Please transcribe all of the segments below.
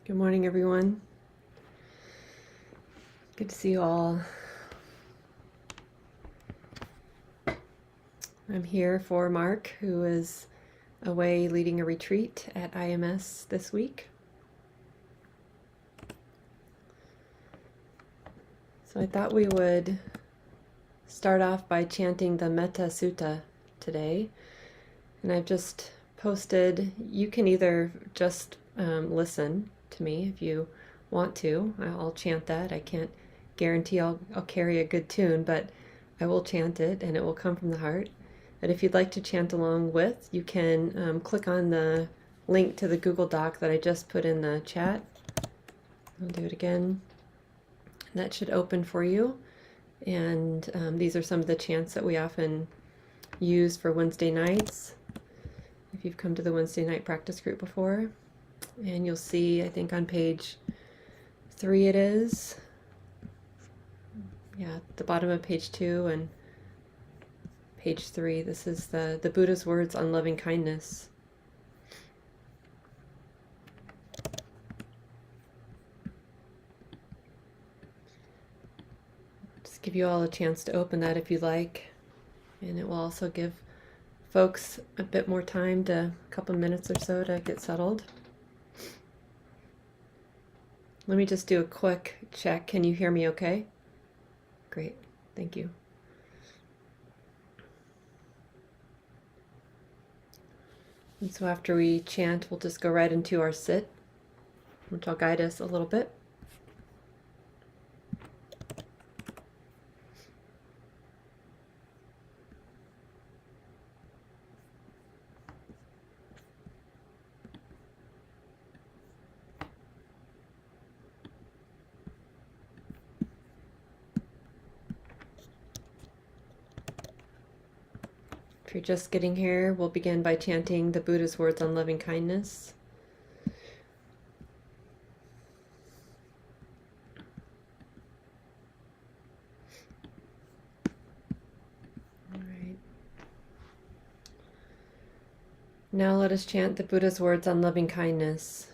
Good morning, everyone. Good to see you all. I'm here for Mark, who is away leading a retreat at IMS this week. So I thought we would start off by chanting the Metta Sutta today. And I've just posted, you can either just listen to me if you want to. I'll chant that. I can't guarantee I'll carry a good tune, but I will chant it and it will come from the heart. But if you'd like to chant along with, you can click on the link to the Google Doc that I just put in the chat. I'll do it again. That should open for you. And these are some of the chants that we often use for Wednesday nights, if you've come to the Wednesday night practice group before. And you'll see, I think on page 3 it is. Yeah, the bottom of page 2 and page 3. This is the Buddha's words on loving kindness. Just give you all a chance to open that if you like. And it will also give folks a bit more time, a couple minutes or so to get settled. Let me just do a quick check. Can you hear me okay? Great, thank you. And so after we chant, we'll just go right into our sit, which will guide us a little bit. If you're just getting here, we'll begin by chanting the Buddha's words on loving kindness. All right. Now let us chant the Buddha's words on loving kindness.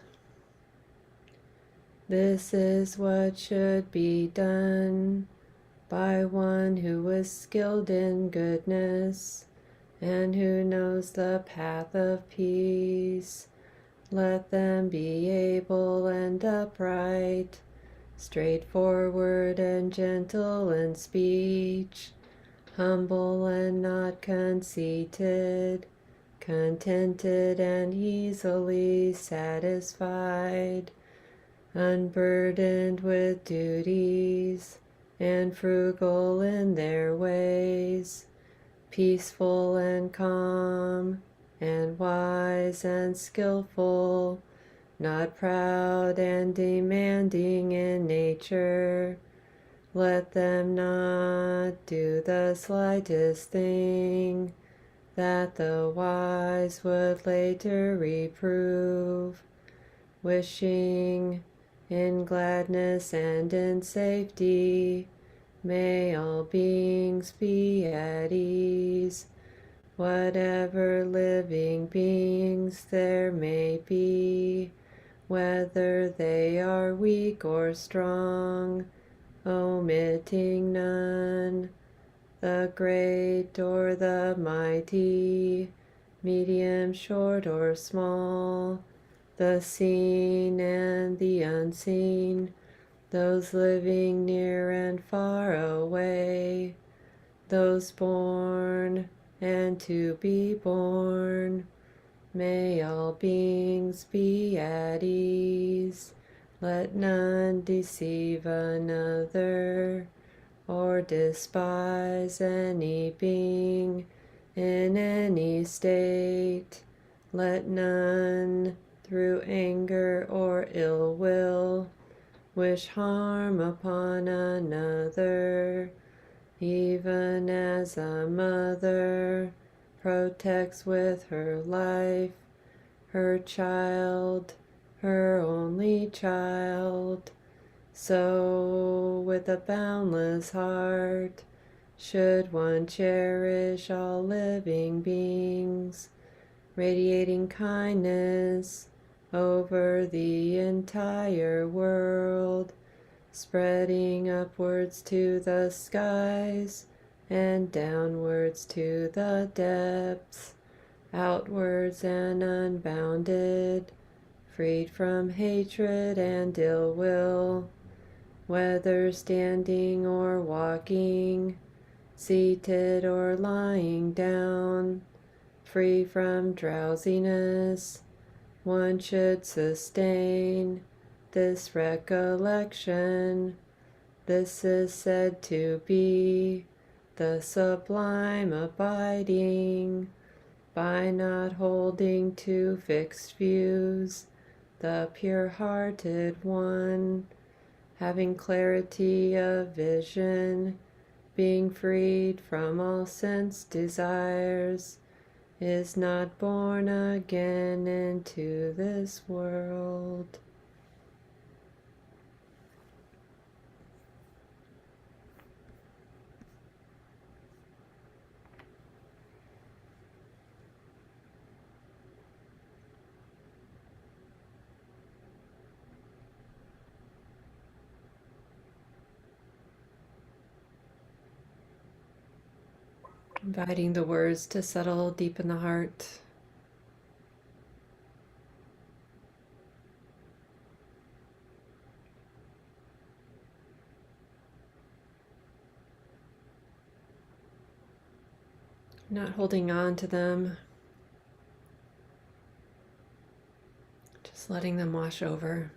This is what should be done by one who is skilled in goodness and who knows the path of peace. Let them be able and upright, straightforward and gentle in speech, humble and not conceited, contented and easily satisfied, unburdened with duties, and frugal in their ways, peaceful and calm, and wise and skillful, not proud and demanding in nature. Let them not do the slightest thing that the wise would later reprove, wishing in gladness and in safety, may all beings be at ease, whatever living beings there may be, whether they are weak or strong, omitting none, the great or the mighty, medium, short, or small, the seen and the unseen, those living near and far away, those born and to be born. May all beings be at ease. Let none deceive another or despise any being in any state. Let none through anger or ill will wish harm upon another, even as a mother protects with her life her child, her only child. So with a boundless heart should one cherish all living beings, radiating kindness over the entire world, spreading upwards to the skies and downwards to the depths, outwards and unbounded, freed from hatred and ill will, whether standing or walking, seated or lying down, free from drowsiness. One should sustain this recollection. This is said to be the sublime abiding, by not holding to fixed views, the pure-hearted one, having clarity of vision, being freed from all sense desires, is not born again into this world. Inviting the words to settle deep in the heart. Not holding on to them, just letting them wash over.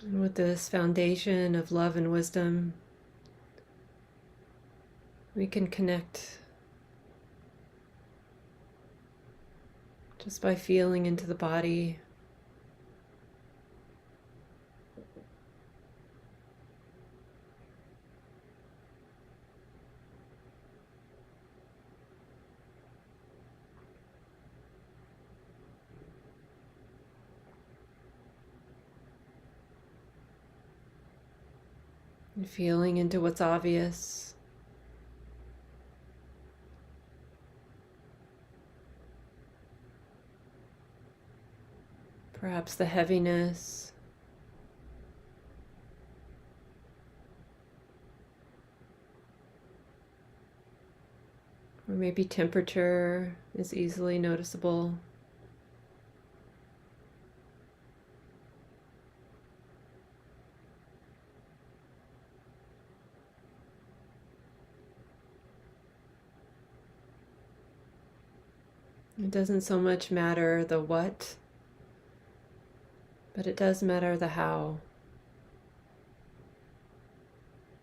And with this foundation of love and wisdom, we can connect just by feeling into the body. And feeling into what's obvious. Perhaps the heaviness. Or maybe temperature is easily noticeable. It doesn't so much matter the what, but it does matter the how.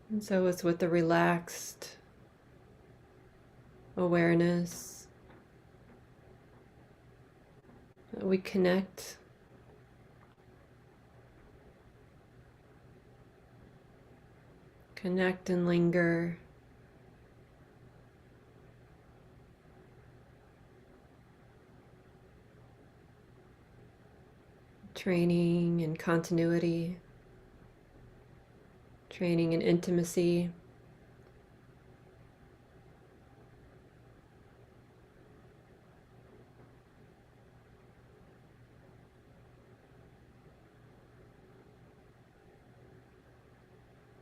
And so it's with the relaxed awareness that we connect and linger. Training in continuity, training in intimacy.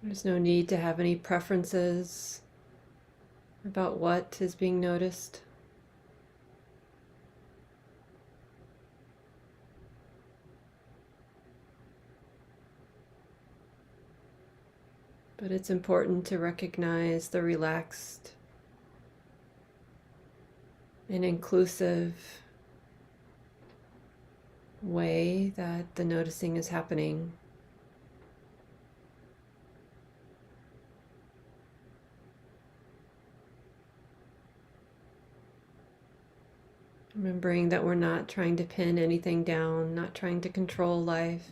There's no need to have any preferences about what is being noticed. But it's important to recognize the relaxed and inclusive way that the noticing is happening. Remembering that we're not trying to pin anything down, not trying to control life.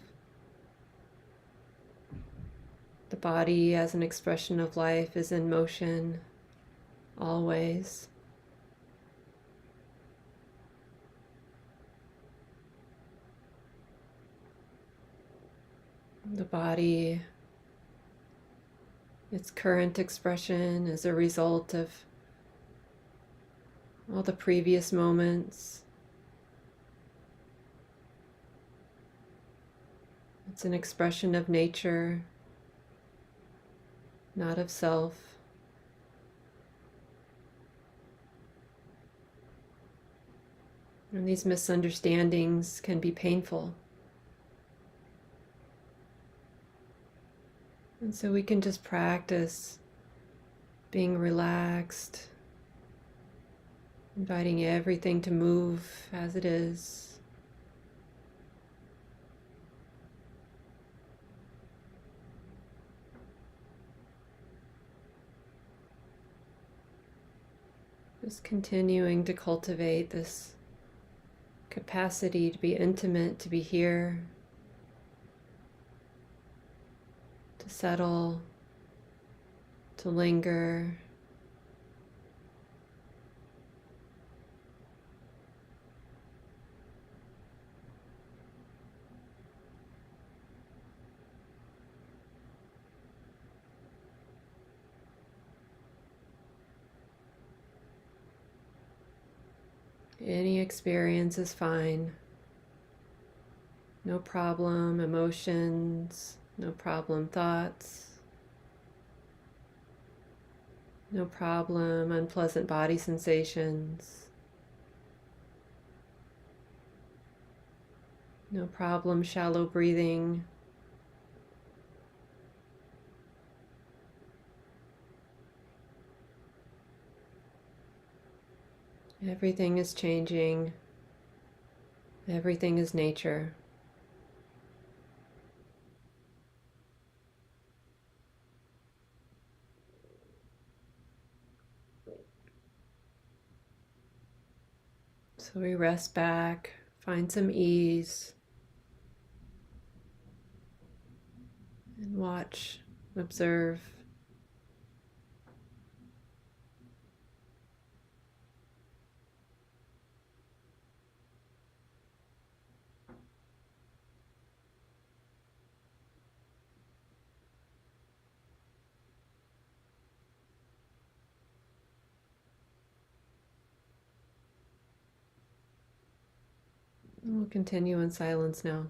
The body as an expression of life is in motion always. The body, its current expression is a result of all the previous moments. It's an expression of nature, not of self. And these misunderstandings can be painful. And so we can just practice being relaxed, inviting everything to move as it is. Just continuing to cultivate this capacity to be intimate, to be here, to settle, to linger. Any experience is fine. No problem emotions, no problem thoughts, no problem unpleasant body sensations, no problem shallow breathing. Everything is changing. Everything is nature. So we rest back, find some ease, and watch, observe. We'll continue in silence now.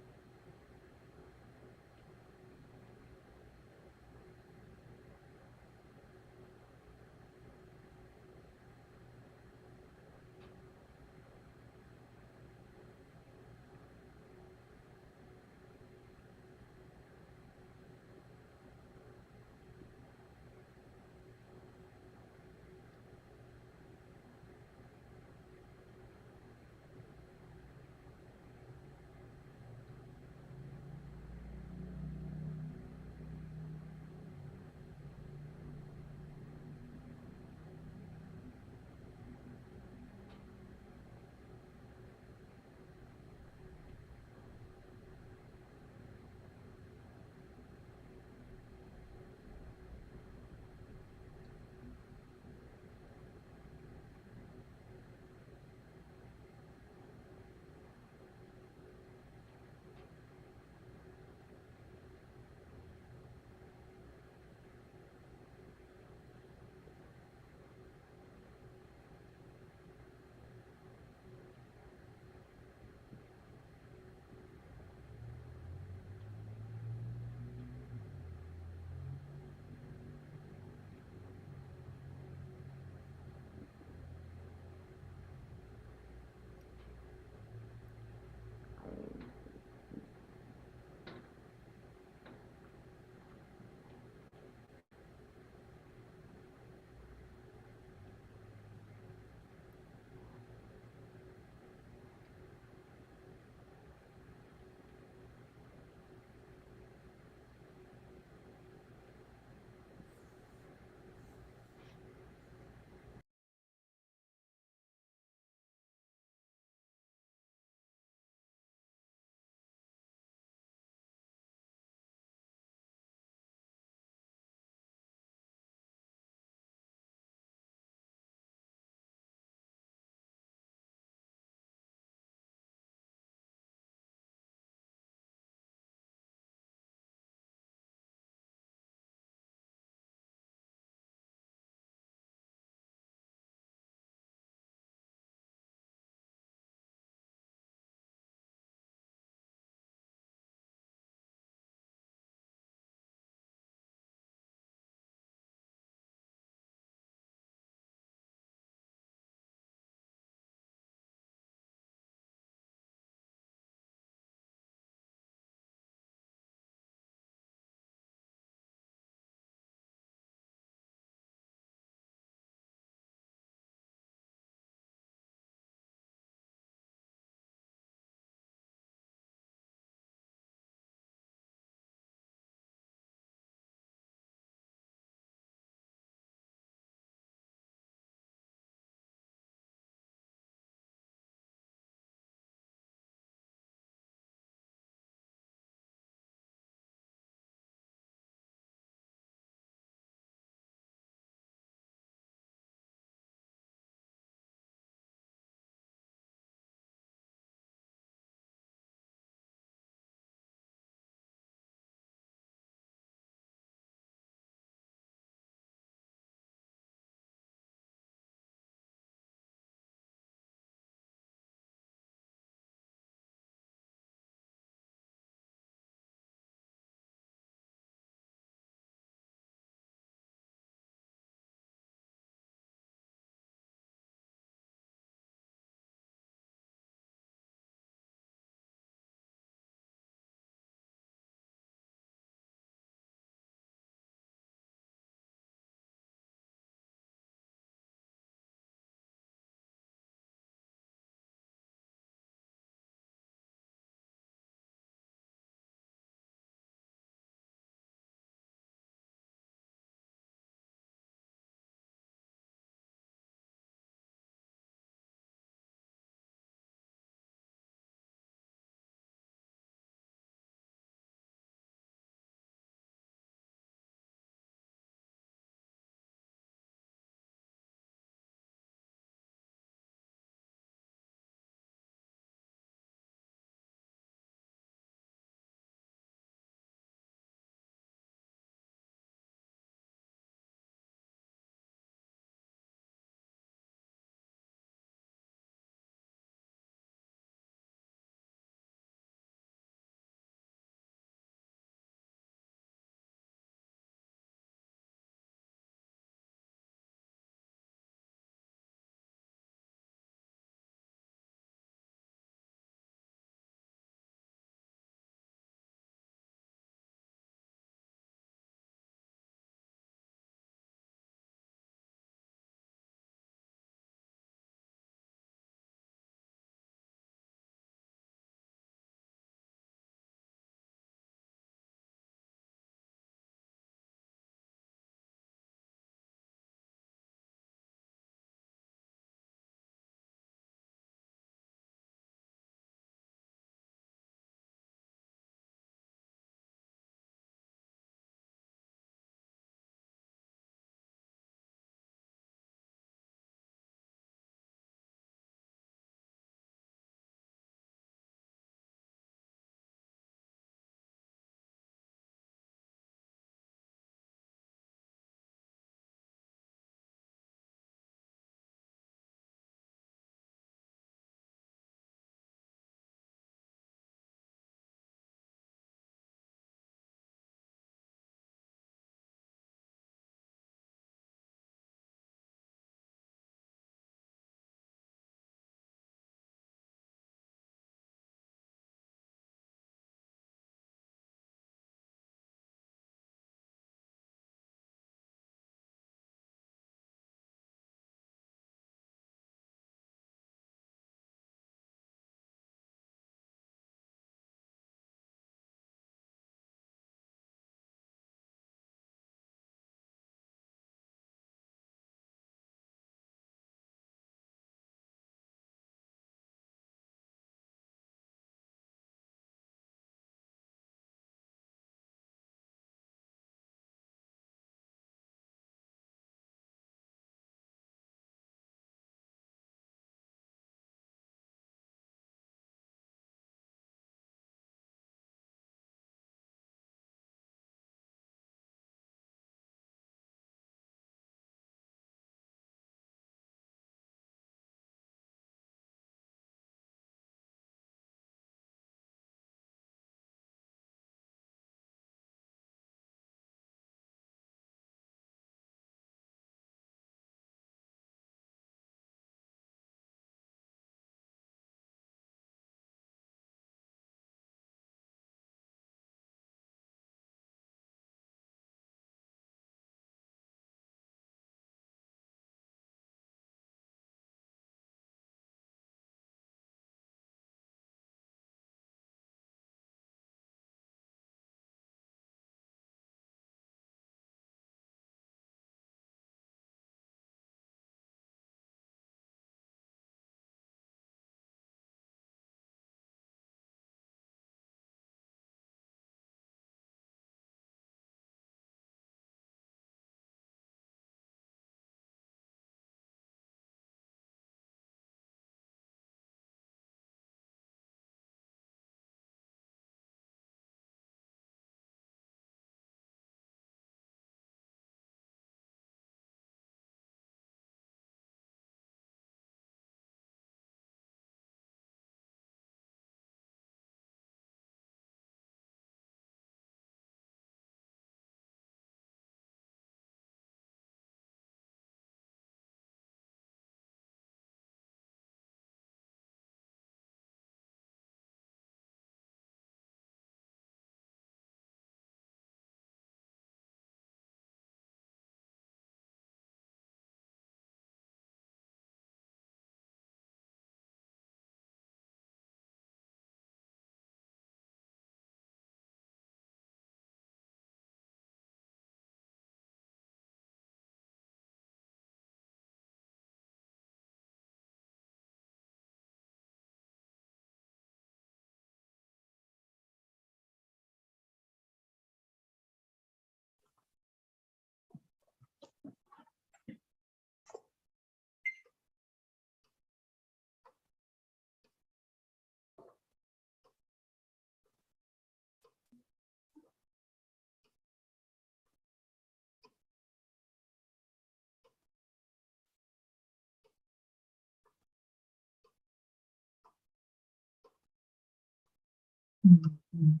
Mhm.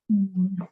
Mhm.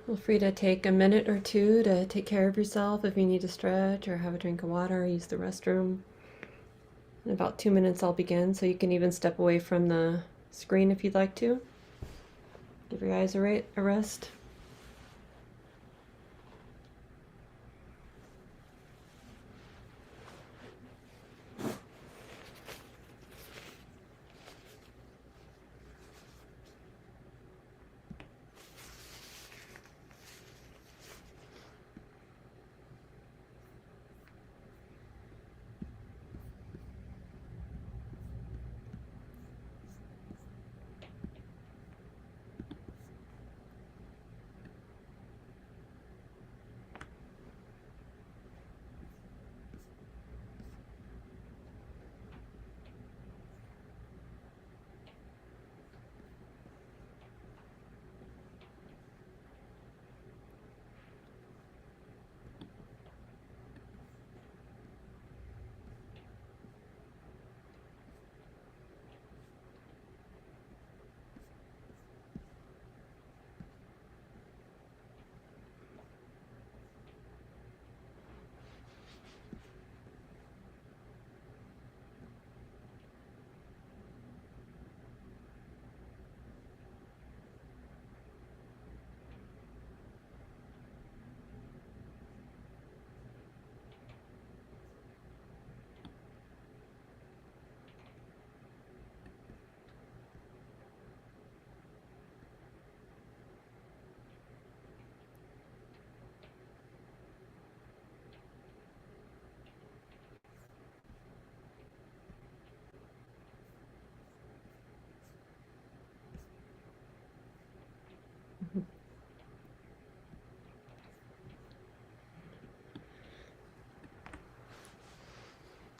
Feel free to take a minute or two to take care of yourself if you need to stretch or have a drink of water or use the restroom. In about 2 minutes, I'll begin, so you can even step away from the screen if you'd like to. Give your eyes a rest.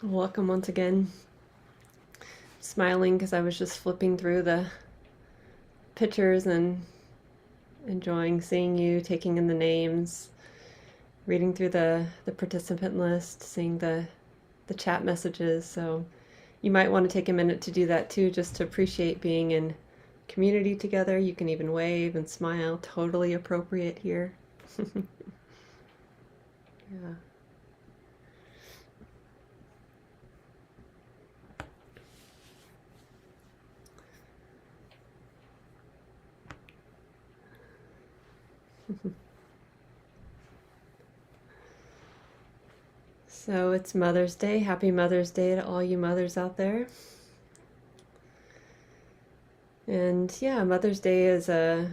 Welcome once again. Smiling because I was just flipping through the pictures and enjoying seeing you, taking in the names, reading through the participant list, seeing the chat messages. So you might want to take a minute to do that too, just to appreciate being in community together. You can even wave and smile, totally appropriate here. Yeah. So it's Mother's Day. Happy Mother's Day to all you mothers out there. And yeah, Mother's Day is a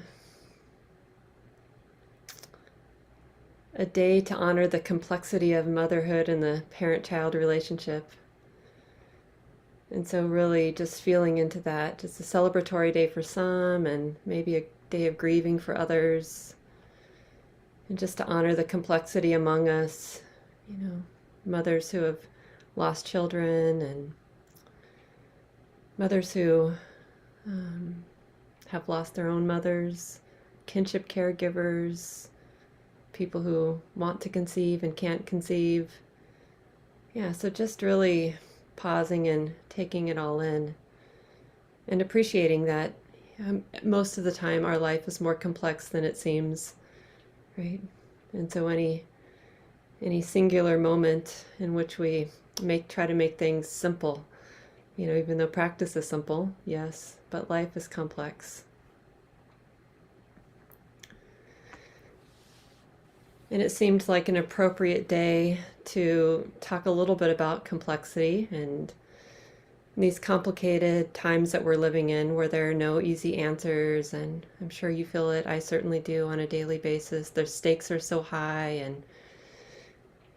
day to honor the complexity of motherhood and the parent-child relationship. And so really just feeling into that, just a celebratory day for some and maybe a day of grieving for others. And just to honor the complexity among us, mothers who have lost children and mothers who have lost their own mothers, kinship caregivers, people who want to conceive and can't conceive. Yeah, so just really pausing and taking it all in and appreciating that most of the time our life is more complex than it seems, right? And so any singular moment in which we try to make things simple, even though practice is simple, yes, but life is complex. And it seemed like an appropriate day to talk a little bit about complexity and these complicated times that we're living in where there are no easy answers. And I'm sure you feel it. I certainly do on a daily basis. The stakes are so high. And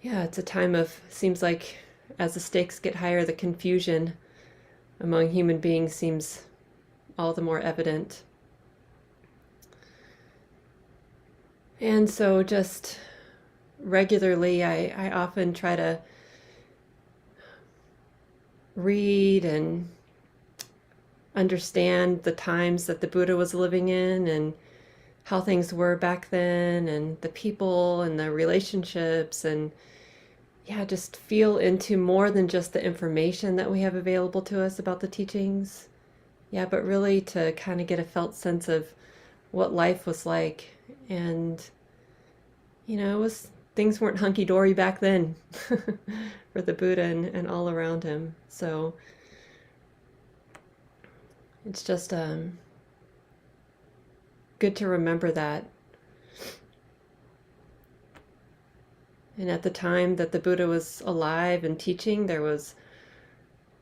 yeah, it's a time of, seems like as the stakes get higher, the confusion among human beings seems all the more evident. And so just regularly, I often try to read and understand the times that the Buddha was living in and how things were back then and the people and the relationships and yeah, just feel into more than just the information that we have available to us about the teachings. Yeah, but really to kind of get a felt sense of what life was like. And, things weren't hunky-dory back then for the Buddha and all around him. So it's just good to remember that. And at the time that the Buddha was alive and teaching, there was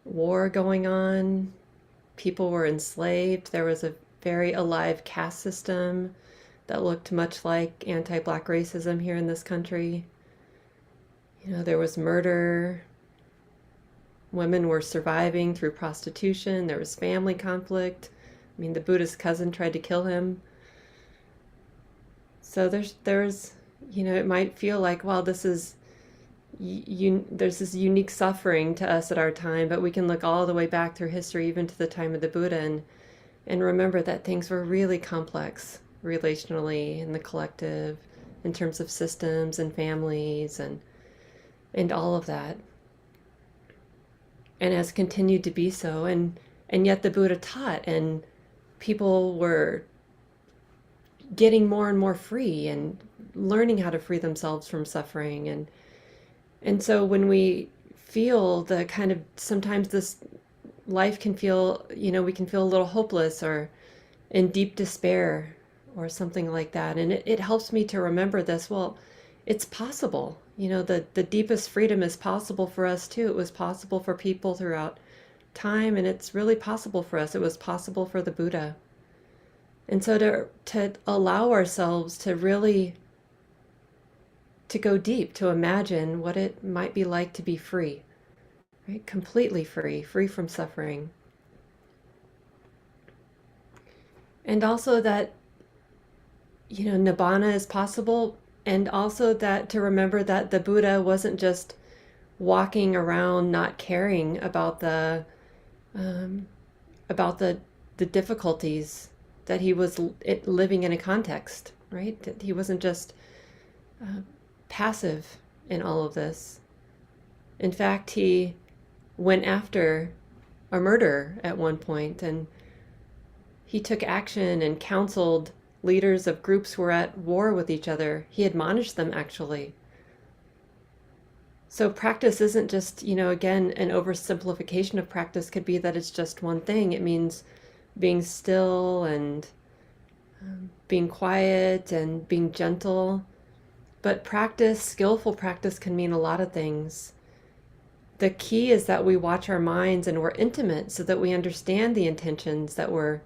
war going on. People were enslaved. There was a very alive caste system that looked much like anti-Black racism here in this country. There was murder. Women were surviving through prostitution. There was family conflict. I mean, the Buddha's cousin tried to kill him. So there's it might feel like, well, there's this unique suffering to us at our time, but we can look all the way back through history, even to the time of the Buddha, and remember that things were really complex relationally in the collective, in terms of systems and families and all of that, and has continued to be so, and yet the Buddha taught, and people were getting more and more free and learning how to free themselves from suffering. And so when we feel the kind of, sometimes this life can feel, we can feel a little hopeless or in deep despair or something like that. And it helps me to remember this. Well, it's possible. The deepest freedom is possible for us too. It was possible for people throughout time, and it's really possible for us. It was possible for the Buddha. And so to allow ourselves to really, to go deep, to imagine what it might be like to be free, right? Completely free from suffering. And also that, nibbana is possible, and also that to remember that the Buddha wasn't just walking around not caring about the difficulties, that he was living in a context, right? That he wasn't just passive in all of this. In fact, he went after a murderer at one point, and he took action and counseled leaders of groups who were at war with each other. He admonished them, actually. So practice isn't just, again, an oversimplification of practice could be that it's just one thing. It means being still and being quiet and being gentle. But practice, skillful practice, can mean a lot of things. The key is that we watch our minds and we're intimate so that we understand the intentions that we're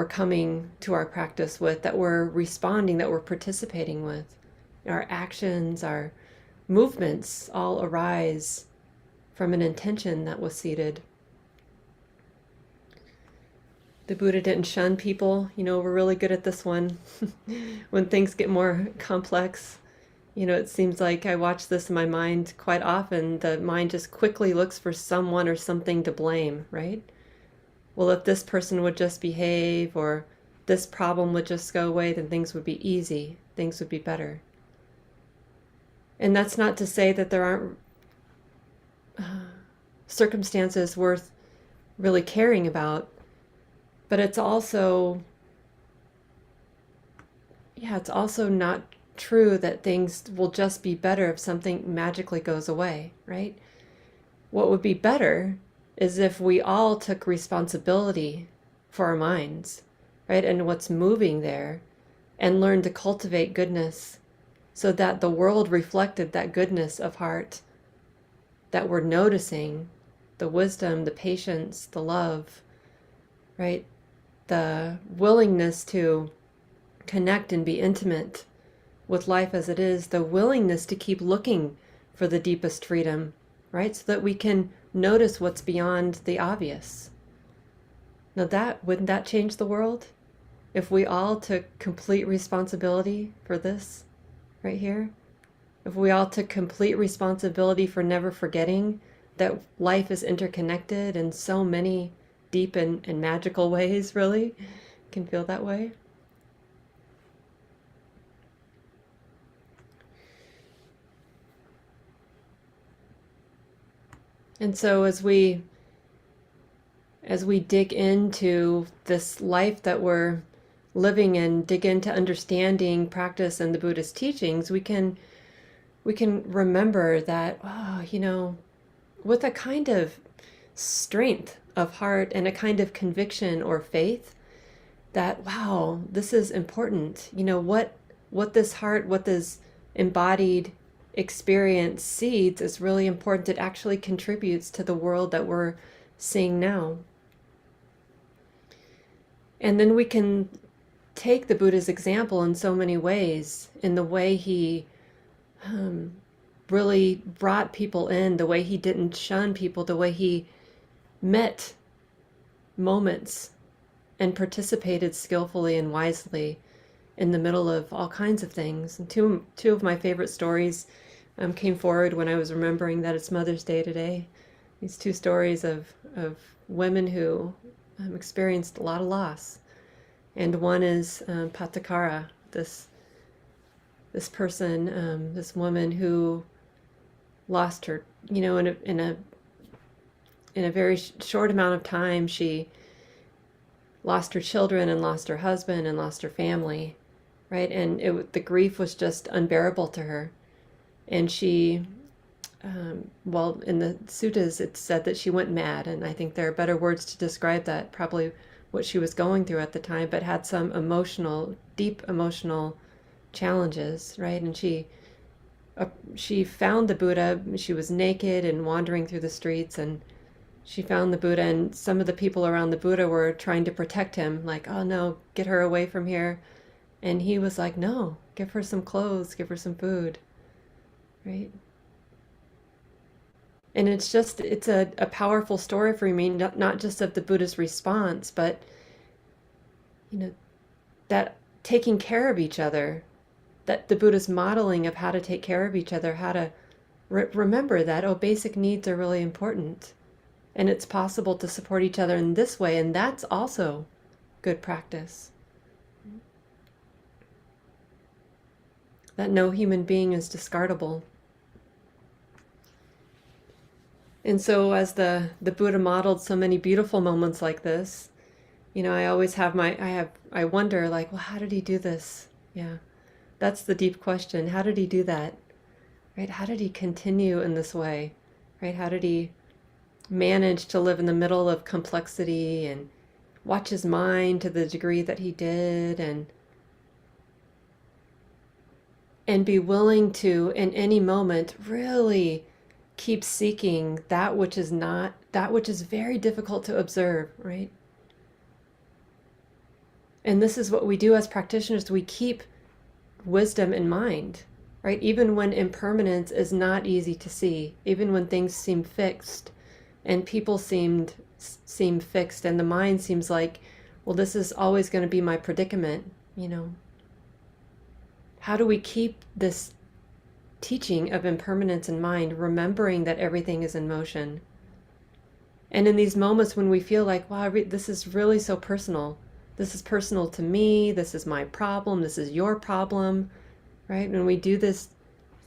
coming to our practice with, that we're responding, that we're participating with. Our actions, our movements all arise from an intention that was seated. The Buddha didn't shun people. We're really good at this one. When things get more complex, it seems like I watch this in my mind quite often. The mind just quickly looks for someone or something to blame, right? Well, if this person would just behave, or this problem would just go away, then things would be easy. Things would be better. And that's not to say that there aren't circumstances worth really caring about, but it's also not true that things will just be better if something magically goes away, right? What would be better is if we all took responsibility for our minds, right? And what's moving there, and learned to cultivate goodness so that the world reflected that goodness of heart that we're noticing, the wisdom, the patience, the love, right? The willingness to connect and be intimate with life as it is, the willingness to keep looking for the deepest freedom, right? So that we can notice what's beyond the obvious. Now wouldn't that change the world? If we all took complete responsibility for this right here? If we all took complete responsibility for never forgetting that life is interconnected in so many deep and magical ways, really, can feel that way. And so as we dig into this life that we're living in, dig into understanding practice and the Buddhist teachings, we can remember that, with a kind of strength of heart and a kind of conviction or faith, that, wow, this is important. What this heart, what this embodied experience seeds is really important. It actually contributes to the world that we're seeing now. And then we can take the Buddha's example in so many ways, in the way he really brought people in, the way he didn't shun people, the way he met moments and participated skillfully and wisely in the middle of all kinds of things. And two of my favorite stories came forward when I was remembering that it's Mother's Day today. These two stories of women who experienced a lot of loss. And one is Patakara, this person, this woman who lost her, in a very short amount of time. She lost her children and lost her husband and lost her family, right? And the grief was just unbearable to her. And she, well, in the suttas, it's said that she went mad. And I think there are better words to describe that, probably what she was going through at the time, but had some deep emotional challenges, right? And she found the Buddha. She was naked and wandering through the streets, and she found the Buddha, and some of the people around the Buddha were trying to protect him, like, oh no, get her away from here. And he was like, no, give her some clothes, give her some food, right? And it's a powerful story for me, not just of the Buddha's response, but, that taking care of each other, that the Buddha's modeling of how to take care of each other, how to remember that, oh, basic needs are really important. And it's possible to support each other in this way, and that's also good practice. That no human being is discardable. And so as the Buddha modeled so many beautiful moments like this, I always have I wonder, like, well, how did he do this? Yeah, that's the deep question. How did he do that? Right? How did he continue in this way? Right? How did he manage to live in the middle of complexity and watch his mind to the degree that he did, and be willing to, in any moment, really keep seeking that which is very difficult to observe, right? And this is what we do as practitioners. We keep wisdom in mind, right? Even when impermanence is not easy to see, even when things seem fixed and people seem fixed, and the mind seems like, well, this is always going to be my predicament, How do we keep this teaching of impermanence in mind, remembering that everything is in motion? And in these moments when we feel like, wow, this is really so personal. This is personal to me. This is my problem. This is your problem, right? When we do this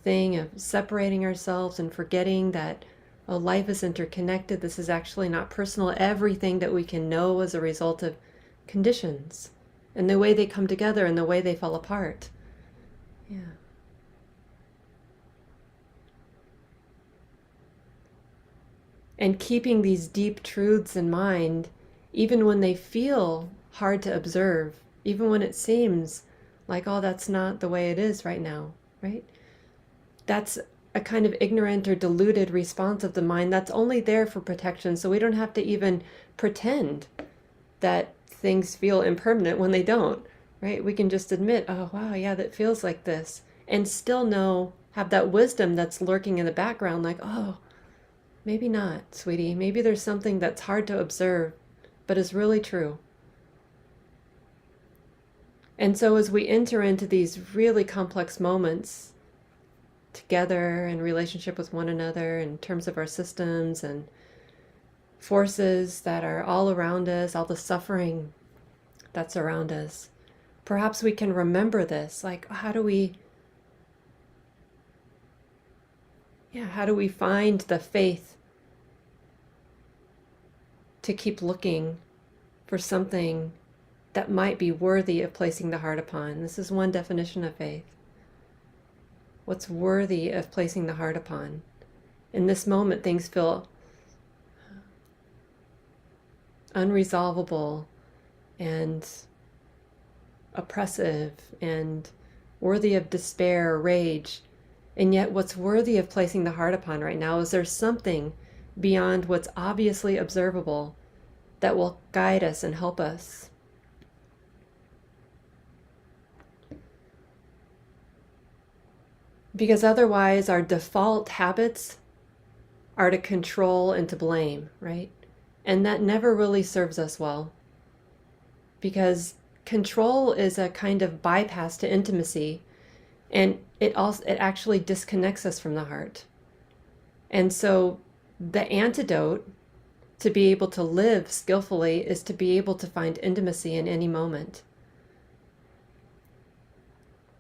thing of separating ourselves and forgetting that, oh, life is interconnected. This is actually not personal. Everything that we can know as a result of conditions and the way they come together and the way they fall apart. Yeah. And keeping these deep truths in mind, even when they feel hard to observe, even when it seems like, oh, that's not the way it is right now, right? That's a kind of ignorant or deluded response of the mind that's only there for protection, so we don't have to even pretend that things feel impermanent when they don't, right? We can just admit, oh, wow, yeah, that feels like this, and still have that wisdom that's lurking in the background, like, oh, maybe not, sweetie. Maybe there's something that's hard to observe, but is really true. And so as we enter into these really complex moments together in relationship with one another, in terms of our systems and forces that are all around us, all the suffering that's around us, perhaps we can remember this, like, how do we find the faith to keep looking for something that might be worthy of placing the heart upon? This is one definition of faith. What's worthy of placing the heart upon? In this moment, things feel unresolvable and oppressive and worthy of despair or rage. And yet what's worthy of placing the heart upon right now is there's something beyond what's obviously observable that will guide us and help us. Because otherwise our default habits are to control and to blame, right? And that never really serves us well. Because control is a kind of bypass to intimacy, and it actually disconnects us from the heart. And so the antidote to be able to live skillfully is to be able to find intimacy in any moment.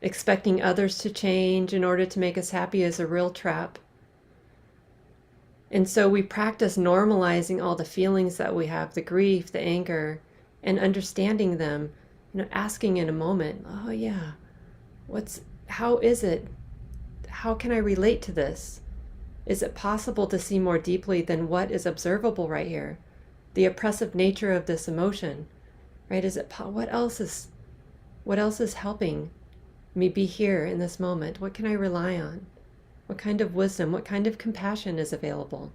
Expecting others to change in order to make us happy is a real trap. And so we practice normalizing all the feelings that we have, the grief, the anger, and understanding them, asking in a moment, oh yeah, how is it? How can I relate to this? Is it possible to see more deeply than what is observable right here? The oppressive nature of this emotion, right? What else is helping me be here in this moment? What can I rely on? What kind of wisdom, what kind of compassion is available?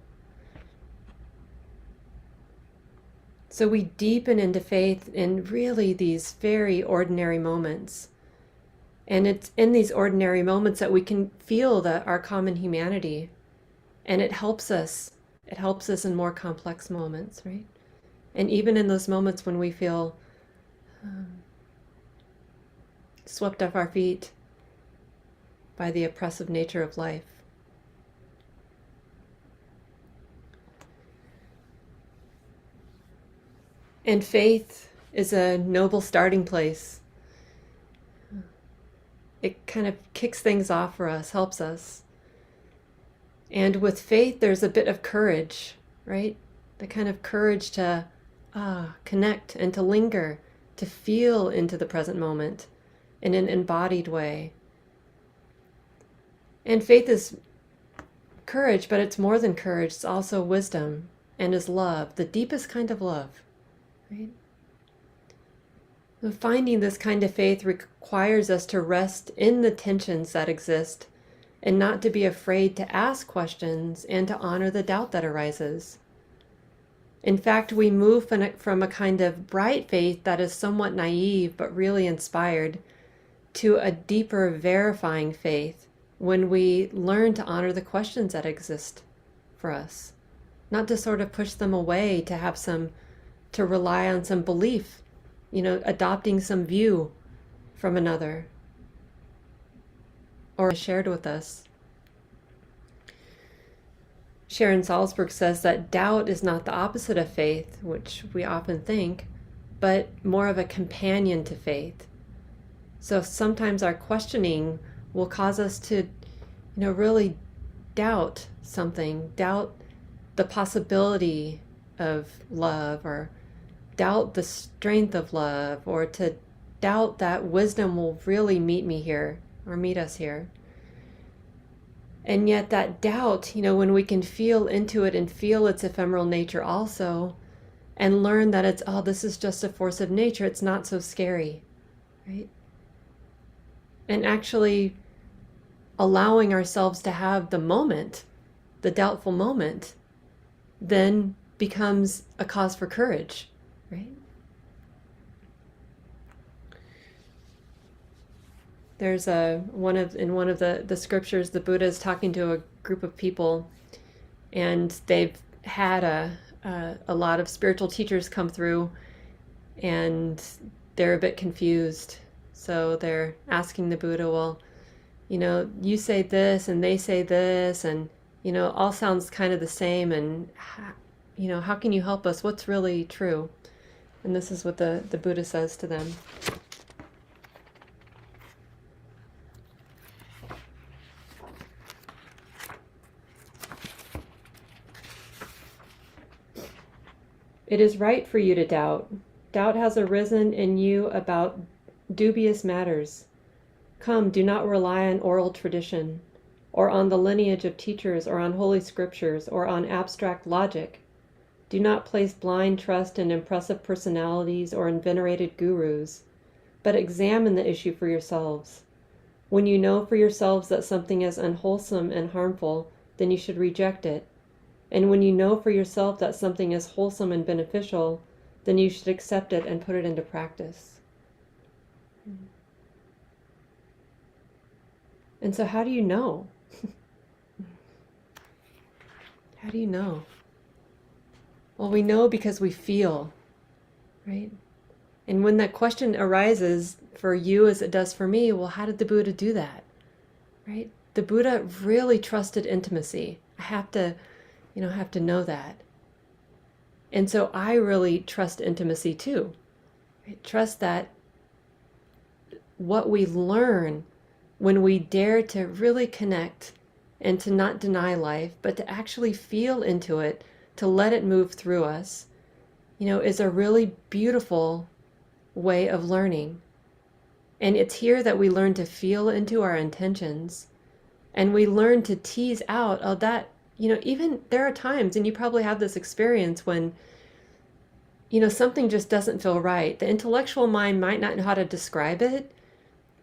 So we deepen into faith in really these very ordinary moments. And it's in these ordinary moments that we can feel our common humanity. And it helps us. It helps us in more complex moments, right? And even in those moments when we feel swept off our feet by the oppressive nature of life. And faith is a noble starting place. It kind of kicks things off for us, helps us. And with faith, there's a bit of courage, right? The kind of courage to connect and to linger, to feel into the present moment in an embodied way. And faith is courage, but it's more than courage. It's also wisdom and is love, the deepest kind of love, right? So finding this kind of faith requires us to rest in the tensions that exist and not to be afraid to ask questions and to honor the doubt that arises. In fact, we move from a kind of bright faith that is somewhat naive but really inspired to a deeper verifying faith when we learn to honor the questions that exist for us, not to sort of push them away, to rely on some belief, adopting some view from another or shared with us. Sharon Salzberg says that doubt is not the opposite of faith, which we often think, but more of a companion to faith. So sometimes our questioning will cause us to, really doubt something, doubt the possibility of love, or doubt the strength of love, or to doubt that wisdom will really meet me here or meet us here. And yet that doubt, when we can feel into it and feel its ephemeral nature also, and learn that this is just a force of nature, it's not so scary, right? And actually allowing ourselves to have the moment, the doubtful moment, then becomes a cause for courage, right? There's in one of the scriptures, the Buddha is talking to a group of people, and they've had a lot of spiritual teachers come through, and they're a bit confused. So they're asking the Buddha, well, you say this and they say this, and all sounds kind of the same, and how can you help us? What's really true? And this is what the Buddha says to them. It is right for you to doubt. Doubt has arisen in you about dubious matters. Come, do not rely on oral tradition, or on the lineage of teachers, or on holy scriptures, or on abstract logic. Do not place blind trust in impressive personalities or in venerated gurus. but examine the issue for yourselves. When you know for yourselves that something is unwholesome and harmful, then you should reject it. And when you know for yourself that something is wholesome and beneficial, then you should accept it and put it into practice. And so how do you know? How do you know? Well, we know because we feel, right? And when that question arises for you as it does for me, well, how did the Buddha do that? Right? The Buddha really trusted intimacy. I have to know that. And so I really trust intimacy too. Right? Trust that what we learn when we dare to really connect and to not deny life, but to actually feel into it, to let it move through us, is a really beautiful way of learning. And it's here that we learn to feel into our intentions, and we learn to tease out, oh, that, even there are times, and you probably have this experience when, something just doesn't feel right. The intellectual mind might not know how to describe it,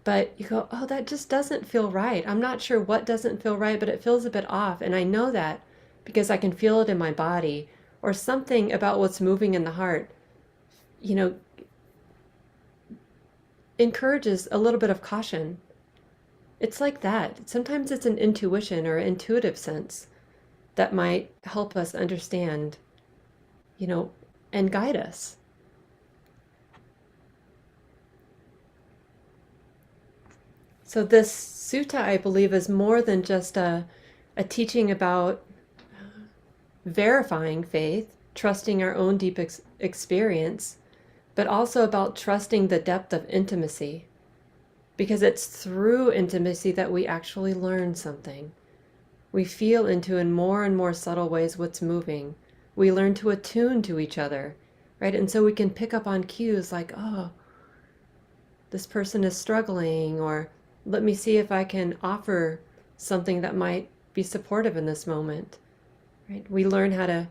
but you go, oh, that just doesn't feel right. I'm not sure what doesn't feel right, but it feels a bit off. And I know that because I can feel it in my body, or something about what's moving in the heart, encourages a little bit of caution. It's like that. Sometimes it's an intuition or intuitive sense that might help us understand, and guide us. So this sutta, I believe, is more than just a teaching about verifying faith, trusting our own deep experience, but also about trusting the depth of intimacy. Because it's through intimacy that we actually learn something. We feel into, in more and more subtle ways, what's moving. We learn to attune to each other, right? And so we can pick up on cues like, oh, this person is struggling, or let me see if I can offer something that might be supportive in this moment, right? We learn how to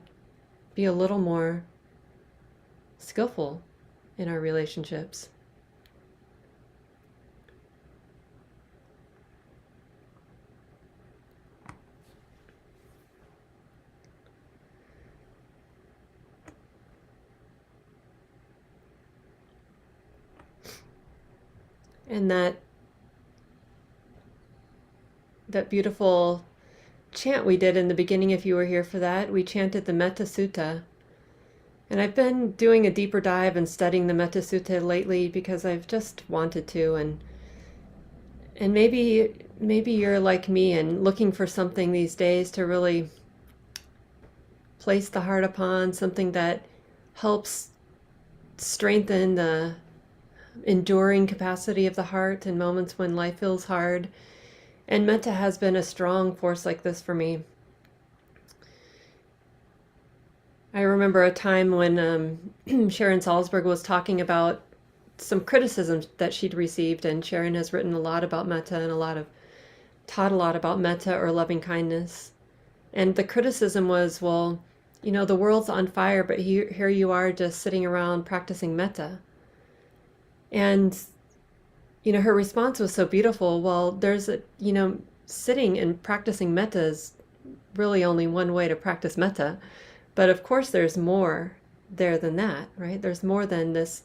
be a little more skillful in our relationships. And that beautiful chant we did in the beginning, if you were here for that, we chanted the Metta Sutta. And I've been doing a deeper dive and studying the Metta Sutta lately because I've just wanted to, and maybe you're like me and looking for something these days to really place the heart upon, something that helps strengthen the enduring capacity of the heart in moments when life feels hard. And metta has been a strong force like this for me. I remember a time when Sharon Salzberg was talking about some criticisms that she'd received, and Sharon has written a lot about metta and taught a lot about metta or loving kindness. And the criticism was, well, the world's on fire, but here you are just sitting around practicing metta. And her response was so beautiful. Well, there's sitting and practicing metta is really only one way to practice metta. But of course, there's more there than that, right? There's more than this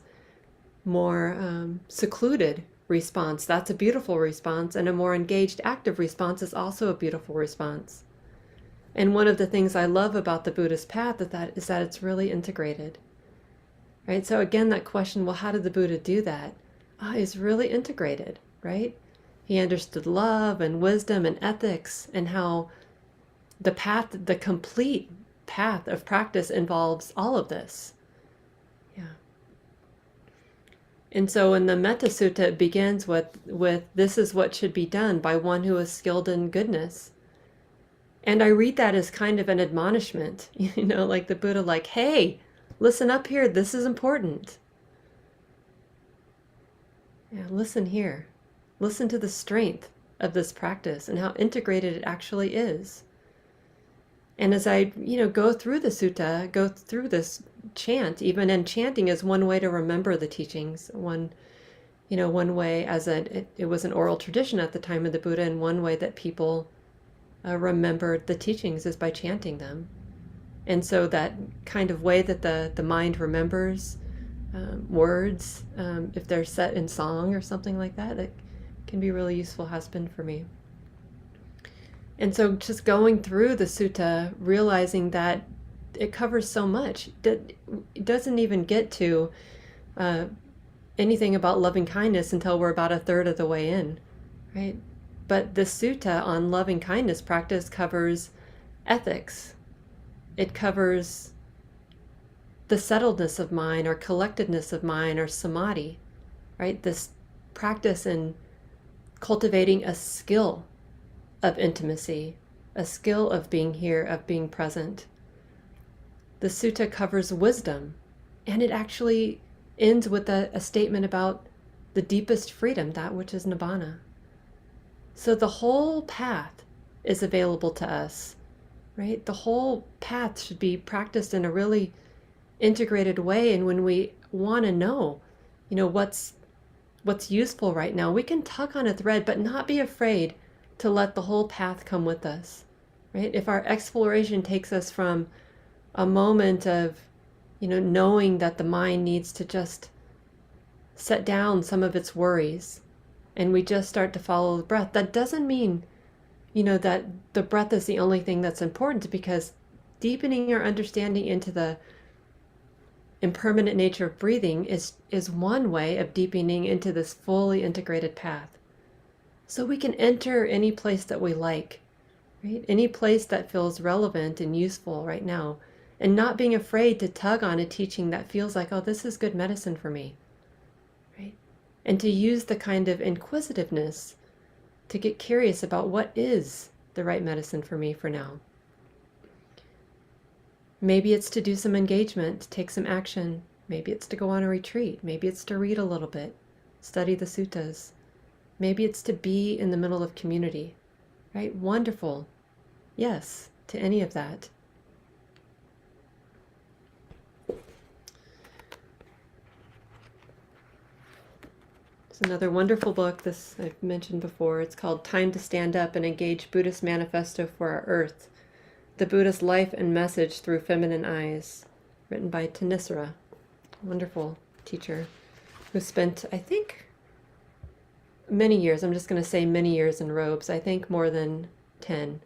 more secluded response. That's a beautiful response. And a more engaged, active response is also a beautiful response. And one of the things I love about the Buddhist path is that it's really integrated, right? So again, that question, well, how did the Buddha do that? He's really integrated, right? He understood love and wisdom and ethics, and how the complete path of practice involves all of this. Yeah. And so in the Metta Sutta, it begins with this is what should be done by one who is skilled in goodness. And I read that as kind of an admonishment, like the Buddha, like, hey, listen up here, this is important. Yeah, listen here. Listen to the strength of this practice and how integrated it actually is. And as I, go through the sutta, go through this chant, even, and chanting is one way to remember the teachings. One, one way it was an oral tradition at the time of the Buddha, and one way that people remembered the teachings is by chanting them. And so that kind of way that the mind remembers words, if they're set in song or something like that, it can be really useful, has been for me. And so just going through the sutta, realizing that it covers so much, that it doesn't even get to anything about loving kindness until we're about a third of the way in, right? But the sutta on loving kindness practice covers ethics. It covers the settledness of mind or collectedness of mind or samadhi, right? This practice in cultivating a skill of intimacy, a skill of being here, of being present. The sutta covers wisdom, and it actually ends with a statement about the deepest freedom, that which is nibbana. So the whole path is available to us, right? The whole path should be practiced in a really integrated way. And when we want to know, what's useful right now, we can tug on a thread, but not be afraid to let the whole path come with us, right? If our exploration takes us from a moment of, knowing that the mind needs to just set down some of its worries, and we just start to follow the breath, that doesn't mean, that the breath is the only thing that's important, because deepening our understanding into the impermanent nature of breathing is one way of deepening into this fully integrated path. So we can enter any place that we like, right? Any place that feels relevant and useful right now, and not being afraid to tug on a teaching that feels like, oh, this is good medicine for me, right? And to use the kind of inquisitiveness to get curious about what is the right medicine for me for now. Maybe it's to do some engagement, take some action. Maybe it's to go on a retreat. Maybe it's to read a little bit, study the suttas. Maybe it's to be in the middle of community, right? Wonderful. Yes, to any of that. There's another wonderful book, this I've mentioned before. It's called Time to Stand Up and Engage Buddhist Manifesto for Our Earth. The Buddha's Life and Message Through Feminine Eyes, written by Tanisara, a wonderful teacher who spent, I think, many years, I'm just going to say many years in robes, I think more than 10,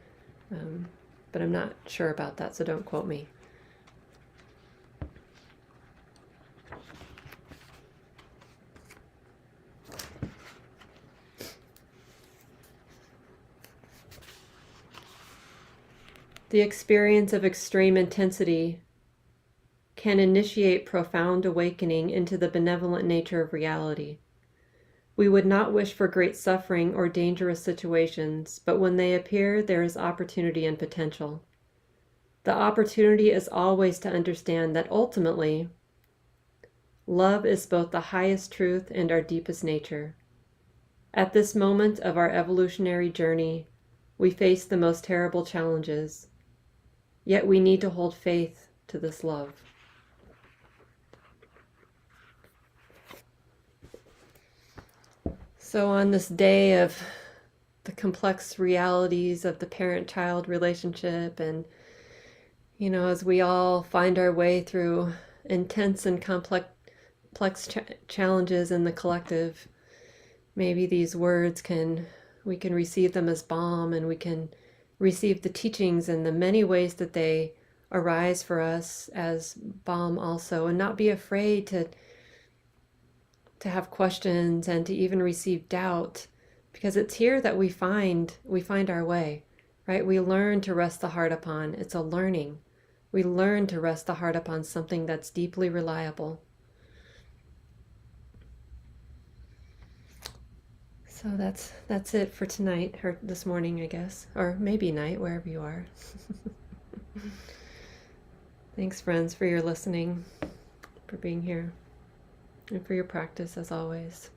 but I'm not sure about that, so don't quote me. The experience of extreme intensity can initiate profound awakening into the benevolent nature of reality. We would not wish for great suffering or dangerous situations, but when they appear, there is opportunity and potential. The opportunity is always to understand that ultimately, love is both the highest truth and our deepest nature. At this moment of our evolutionary journey, we face the most terrible challenges. Yet we need to hold faith to this love. So on this day of the complex realities of the parent-child relationship, and, as we all find our way through intense and complex challenges in the collective, maybe these words we can receive them as balm, and we can receive the teachings and the many ways that they arise for us as balm also, and not be afraid to have questions and to even receive doubt, because it's here that we find our way, right? We learn to rest the heart upon. It's a learning. We learn to rest the heart upon something that's deeply reliable. So that's it for tonight, or this morning, I guess, or maybe night, wherever you are. Thanks, friends, for your listening, for being here, and for your practice, as always.